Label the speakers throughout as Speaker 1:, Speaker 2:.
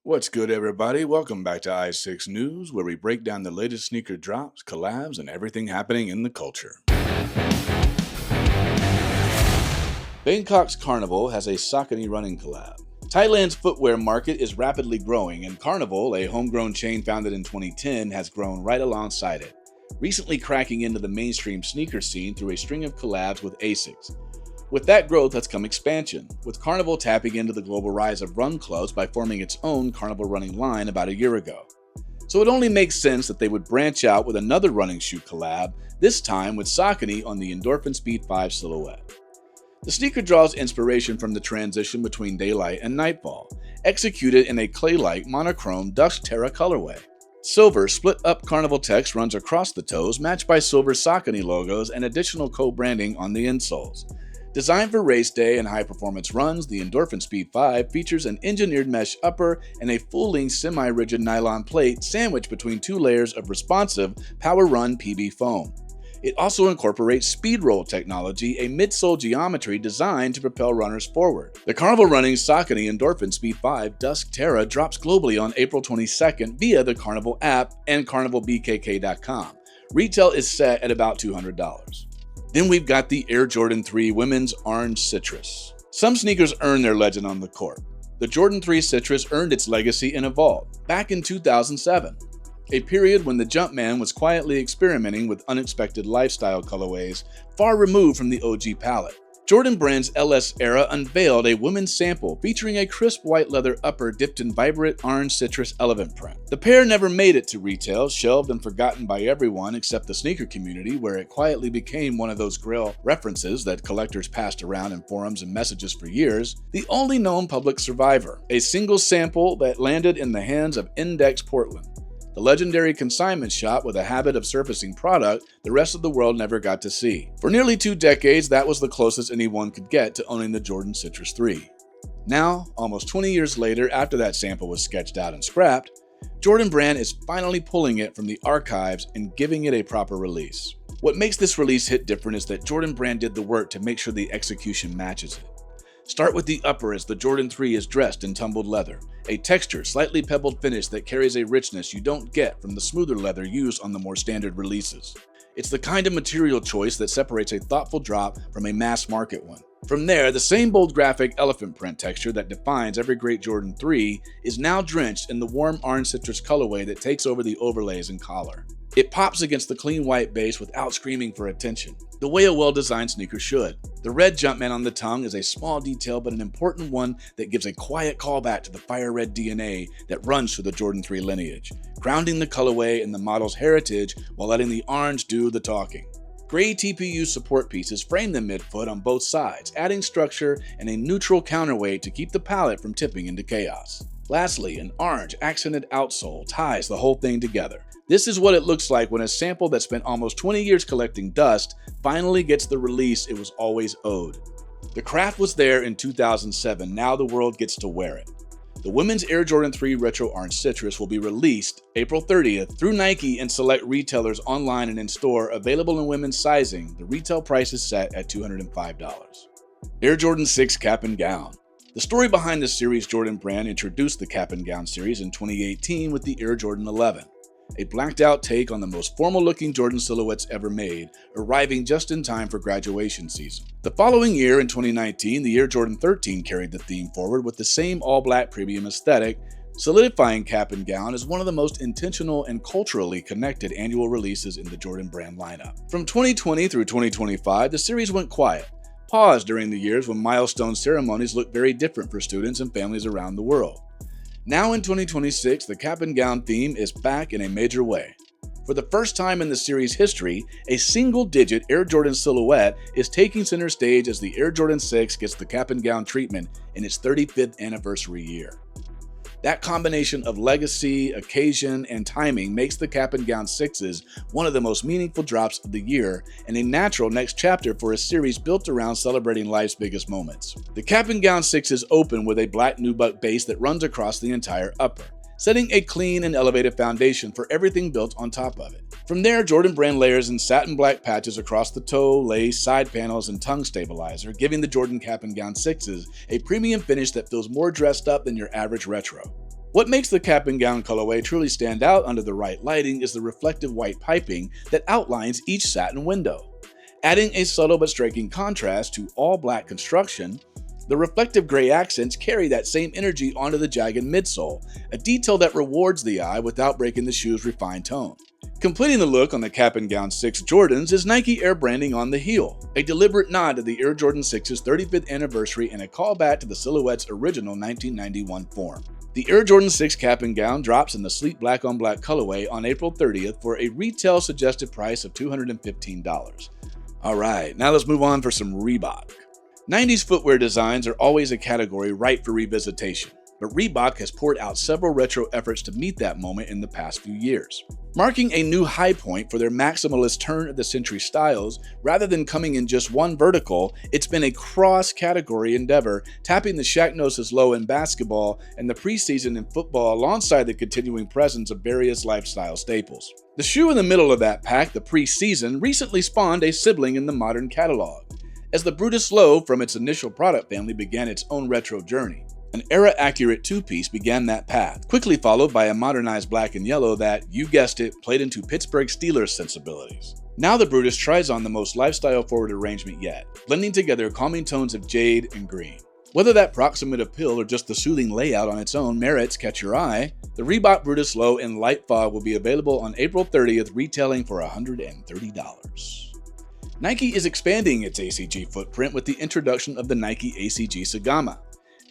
Speaker 1: What's good, everybody? Welcome back to i6 News, where we break down the latest sneaker drops, collabs, and everything happening in the culture. Bangkok's Carnival has a Saucony running collab. Thailand's footwear market is rapidly growing, and Carnival, a homegrown chain founded in 2010, has grown right alongside it, recently cracking into the mainstream sneaker scene through a string of collabs with ASICs. With that growth has come expansion, with Carnival tapping into the global rise of run clubs by forming its own Carnival running line about a year ago. So it only makes sense that they would branch out with another running shoe collab, this time with Saucony on the Endorphin Speed 5 silhouette. The sneaker draws inspiration from the transition between daylight and nightfall, executed in a clay-like monochrome Dusk Terra colorway. Silver split-up Carnival text runs across the toes, matched by silver Saucony logos and additional co-branding on the insoles. Designed for race day and high-performance runs, the Endorphin Speed 5 features an engineered mesh upper and a full-length semi-rigid nylon plate sandwiched between two layers of responsive Power Run PB foam. It also incorporates speed roll technology, a midsole geometry designed to propel runners forward. The Carnival Running Saucony Endorphin Speed 5 Dusk Terra drops globally on April 22nd via the Carnival app and carnivalbkk.com. Retail is set at about $200. Then we've got the Air Jordan 3 Women's Orange Citrus. Some sneakers earn their legend on the court. The Jordan 3 Citrus earned its legacy in a vault back in 2007, a period when the Jumpman was quietly experimenting with unexpected lifestyle colorways far removed from the OG palette. Jordan Brand's LS Era unveiled a women's sample featuring a crisp white leather upper dipped in vibrant orange citrus elephant print. The pair never made it to retail, shelved and forgotten by everyone except the sneaker community, where it quietly became one of those Grail references that collectors passed around in forums and messages for years. The only known public survivor, a single sample that landed in the hands of Index Portland, the legendary consignment shop with a habit of surfacing product the rest of the world never got to see. For nearly 2 decades, that was the closest anyone could get to owning the Jordan Citrus 3. Now, almost 20 years later, after that sample was sketched out and scrapped, Jordan Brand is finally pulling it from the archives and giving it a proper release. What makes this release hit different is that Jordan Brand did the work to make sure the execution matches it. Start with the upper, as the Jordan 3 is dressed in tumbled leather, a textured, slightly pebbled finish that carries a richness you don't get from the smoother leather used on the more standard releases. It's the kind of material choice that separates a thoughtful drop from a mass market one. From there, the same bold graphic elephant print texture that defines every great Jordan 3 is now drenched in the warm orange citrus colorway that takes over the overlays and collar. It pops against the clean white base without screaming for attention, the way a well-designed sneaker should. The red Jumpman on the tongue is a small detail but an important one that gives a quiet callback to the fire red DNA that runs through the Jordan 3 lineage, grounding the colorway in the model's heritage while letting the orange do the talking. Gray TPU support pieces frame the midfoot on both sides, adding structure and a neutral counterweight to keep the palette from tipping into chaos. Lastly, an orange accented outsole ties the whole thing together. This is what it looks like when a sample that spent almost 20 years collecting dust finally gets the release it was always owed. The craft was there in 2007, now the world gets to wear it. The women's Air Jordan 3 Retro Orange Citrus will be released April 30th through Nike and select retailers online and in-store, available in women's sizing. The retail price is set at $205. Air Jordan 6 Cap and Gown. The story behind the series, Jordan Brand introduced the Cap and Gown series in 2018 with the Air Jordan 11. A blacked-out take on the most formal-looking Jordan silhouettes ever made, arriving just in time for graduation season. The following year, in 2019, the Air Jordan 13 carried the theme forward with the same all-black premium aesthetic, solidifying Cap and Gown as one of the most intentional and culturally connected annual releases in the Jordan Brand lineup. From 2020 through 2025, the series went quiet, paused during the years when milestone ceremonies looked very different for students and families around the world. Now in 2026, the Cap and Gown theme is back in a major way. For the first time in the series' history, a single-digit Air Jordan silhouette is taking center stage as the Air Jordan 6 gets the Cap and Gown treatment in its 35th anniversary year. That combination of legacy, occasion, and timing makes the Cap and Gown 6s one of the most meaningful drops of the year and a natural next chapter for a series built around celebrating life's biggest moments. The Cap and Gown 6s open with a black nubuck base that runs across the entire upper, setting a clean and elevated foundation for everything built on top of it. From there, Jordan Brand layers in satin black patches across the toe, lace, side panels, and tongue stabilizer, giving the Jordan Cap and Gown 6s a premium finish that feels more dressed up than your average retro. What makes the cap and gown colorway truly stand out under the right lighting is the reflective white piping that outlines each satin window. Adding a subtle but striking contrast to all black construction, the reflective gray accents carry that same energy onto the jagged midsole, a detail that rewards the eye without breaking the shoe's refined tone. Completing the look on the cap and gown 6 Jordans is Nike Air branding on the heel, a deliberate nod to the Air Jordan 6's 35th anniversary and a callback to the silhouette's original 1991 form. The Air Jordan 6 cap and gown drops in the sleek black on black colorway on April 30th for a retail suggested price of $215. Alright, now let's move on for some Reebok. 90s footwear designs are always a category ripe for revisitation, but Reebok has poured out several retro efforts to meet that moment in the past few years. Marking a new high point for their maximalist turn-of-the-century styles, rather than coming in just one vertical, it's been a cross-category endeavor, tapping the Shaqnosis low in basketball and the preseason in football alongside the continuing presence of various lifestyle staples. The shoe in the middle of that pack, the preseason, recently spawned a sibling in the modern catalog, as the Brutus Low from its initial product family began its own retro journey. An era-accurate two-piece began that path, quickly followed by a modernized black and yellow that, you guessed it, played into Pittsburgh Steelers sensibilities. Now the Brutus tries on the most lifestyle-forward arrangement yet, blending together calming tones of jade and green. Whether that proximate appeal or just the soothing layout on its own merits catch your eye, the Reebok Brutus Low in Light Fog will be available on April 30th, retailing for $130. Nike is expanding its ACG footprint with the introduction of the Nike ACG Sagama,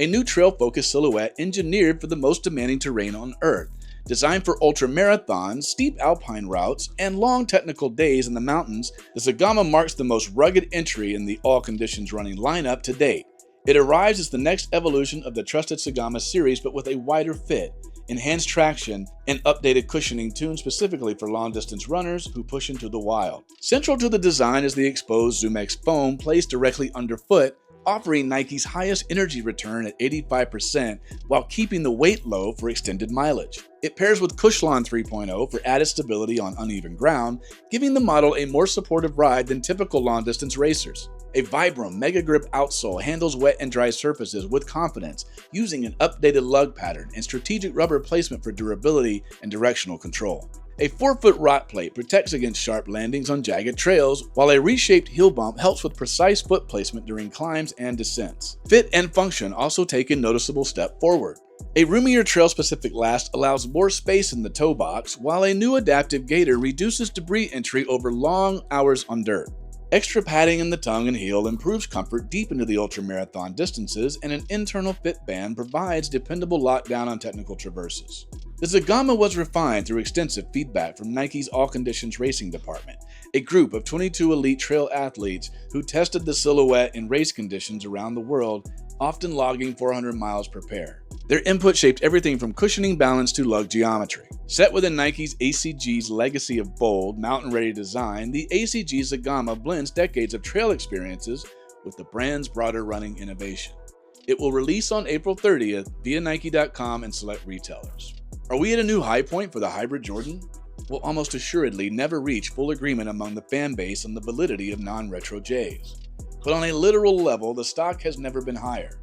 Speaker 1: a new trail-focused silhouette engineered for the most demanding terrain on Earth, designed for ultra-marathons, steep alpine routes, and long technical days in the mountains. The Sagama marks the most rugged entry in the all-conditions running lineup to date. It arrives as the next evolution of the trusted Sagama series, but with a wider fit, enhanced traction, and updated cushioning tuned specifically for long-distance runners who push into the wild. Central to the design is the exposed ZoomX foam placed directly underfoot, offering Nike's highest energy return at 85% while keeping the weight low for extended mileage. It pairs with Cushlon 3.0 for added stability on uneven ground, giving the model a more supportive ride than typical long-distance racers. A Vibram Mega Grip outsole handles wet and dry surfaces with confidence, using an updated lug pattern and strategic rubber placement for durability and directional control. A 4-foot rock plate protects against sharp landings on jagged trails, while a reshaped heel bump helps with precise foot placement during climbs and descents. Fit and function also take a noticeable step forward. A roomier trail-specific last allows more space in the toe box, while a new adaptive gaiter reduces debris entry over long hours on dirt. Extra padding in the tongue and heel improves comfort deep into the ultramarathon distances, and an internal fit band provides dependable lockdown on technical traverses. The Sagama was refined through extensive feedback from Nike's All Conditions Racing Department, a group of 22 elite trail athletes who tested the silhouette in race conditions around the world, often logging 400 miles per pair. Their input shaped everything from cushioning balance to lug geometry. Set within Nike's ACG's legacy of bold, mountain-ready design, the ACG Sagama blends decades of trail experiences with the brand's broader running innovation. It will release on April 30th via Nike.com and select retailers. Are we at a new high point for the hybrid Jordan? We'll almost assuredly never reach full agreement among the fan base on the validity of non-retro J's. But on a literal level, the stock has never been higher.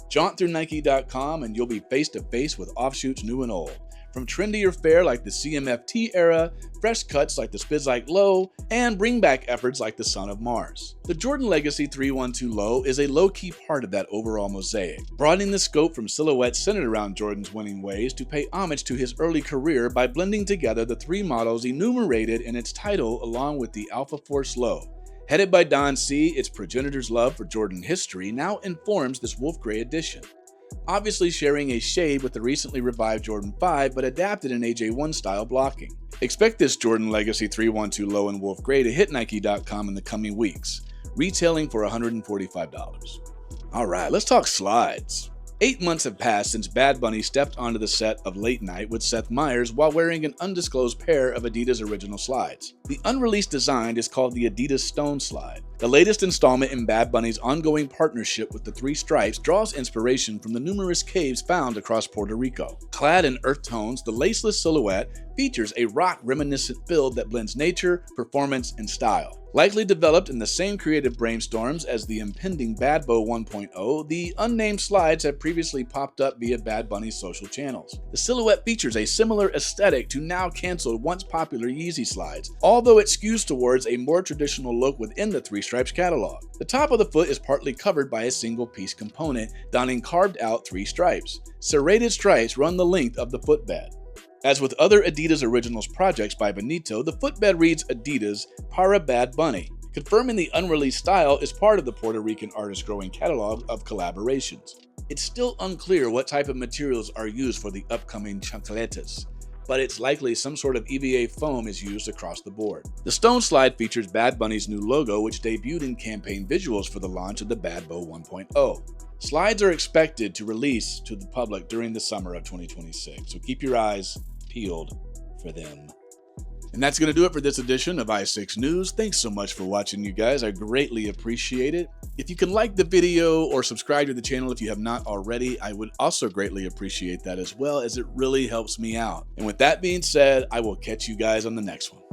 Speaker 1: Jaunt through Nike.com and you'll be face to face with offshoots new and old. From trendier fare like the CMFT era, fresh cuts like the Spizike Low, and bring back efforts like the Son of Mars. The Jordan Legacy 312 Low is a low-key part of that overall mosaic, broadening the scope from silhouettes centered around Jordan's winning ways to pay homage to his early career by blending together the three models enumerated in its title along with the Alpha Force Low. Headed by Don C., its progenitor's love for Jordan history now informs this Wolf Grey edition, obviously sharing a shade with the recently revived Jordan 5 but adapted in AJ1 style blocking. Expect this Jordan Legacy 312 Low in Wolf Grey to hit Nike.com in the coming weeks, retailing for $145. Alright, let's talk slides. 8 months have passed since Bad Bunny stepped onto the set of Late Night with Seth Meyers while wearing an undisclosed pair of Adidas original slides. The unreleased design is called the Adidas Stone Slide, The latest installment in Bad Bunny's ongoing partnership with the Three Stripes draws inspiration from the numerous caves found across Puerto Rico. Clad in earth tones, the laceless silhouette features a rock-reminiscent build that blends nature, performance, and style. Likely developed in the same creative brainstorms as the impending Bad Bo 1.0, the unnamed slides have previously popped up via Bad Bunny's social channels. The silhouette features a similar aesthetic to now canceled once popular Yeezy slides, although it skews towards a more traditional look within the Three Stripes catalog. The top of the foot is partly covered by a single-piece component, donning carved-out three stripes. Serrated stripes run the length of the footbed. As with other Adidas Originals projects by Benito, the footbed reads Adidas Para Bad Bunny, confirming the unreleased style is part of the Puerto Rican artist's growing catalog of collaborations. It's still unclear what type of materials are used for the upcoming chancletas, but it's likely some sort of EVA foam is used across the board. The stone slide features Bad Bunny's new logo, which debuted in campaign visuals for the launch of the Bad Bo 1.0. Slides are expected to release to the public during the summer of 2026, so keep your eyes peeled for them. And that's going to do it for this edition of i6 News. Thanks so much for watching, you guys. I greatly appreciate it. If you can like the video or subscribe to the channel if you have not already, I would also greatly appreciate that as well, as it really helps me out. And with that being said, I will catch you guys on the next one.